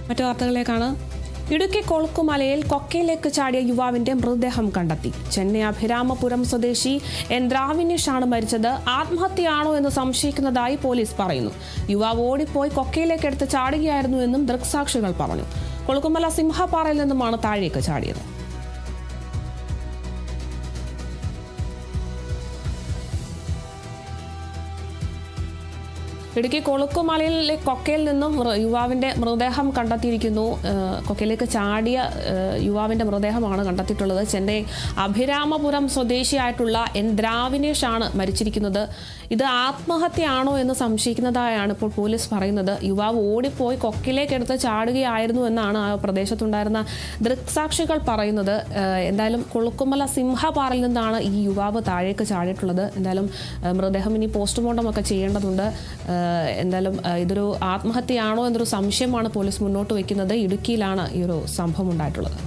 മറ്റു വാർത്തകളിലേക്കാണ്. ഇടുക്കി കൊളുക്കുമലയിൽ കൊക്കയിലേക്ക് ചാടിയ യുവാവിന്റെ മൃതദേഹം കണ്ടെത്തി. ചെന്നൈ അഭിരാമപുരം സ്വദേശി എൻ രാവിനേഷാണ് മരിച്ചത്. ആത്മഹത്യയാണോ എന്ന് സംശയിക്കുന്നതായി പോലീസ് പറയുന്നു. യുവാവ് ഓടിപ്പോയി കൊക്കയിലേക്ക് എടുത്ത് ചാടുകയായിരുന്നു എന്നും ദൃക്സാക്ഷികൾ പറഞ്ഞു. കൊളുക്കുമല സിംഹപ്പാറയിൽ നിന്നുമാണ് താഴേക്ക് ചാടിയത്. ഇടുക്കി കൊളുക്കുമലയിലെ കൊക്കയിൽ നിന്നും യുവാവിന്റെ മൃതദേഹം കണ്ടെത്തിയിരിക്കുന്നു. കൊക്കയിലേക്ക് ചാടിയ യുവാവിന്റെ മൃതദേഹമാണ് കണ്ടെത്തിയിട്ടുള്ളത്. ചെന്നൈ അഭിരാമപുരം സ്വദേശിയായിട്ടുള്ള എൻ ദ്രാവിനേഷാണ് മരിച്ചിരിക്കുന്നത്. ഇത് ആത്മഹത്യയാണോ എന്ന് സംശയിക്കുന്നതായാണ് ഇപ്പോൾ പോലീസ് പറയുന്നത്. യുവാവ് ഓടിപ്പോയി കൊക്കയിലേക്ക് എടുത്ത് ചാടുകയായിരുന്നു എന്നാണ് ആ പ്രദേശത്തുണ്ടായിരുന്ന ദൃക്സാക്ഷികൾ പറയുന്നത്. എന്തായാലും കൊളുക്കുമല സിംഹപ്പാറയിൽ നിന്നാണ് ഈ യുവാവ് താഴേക്ക് ചാടിയിട്ടുള്ളത്. എന്തായാലും മൃതദേഹം ഇനി പോസ്റ്റ്മോർട്ടം ഒക്കെ ചെയ്യേണ്ടതുണ്ട്. എന്തായാലും ഇതൊരു ആത്മഹത്യയാണോ എന്നൊരു സംശയമാണ് പോലീസ് മുന്നോട്ട് വയ്ക്കുന്നത്. ഇടുക്കിയിലാണ് ഈ ഒരു സംഭവം ഉണ്ടായിട്ടുള്ളത്.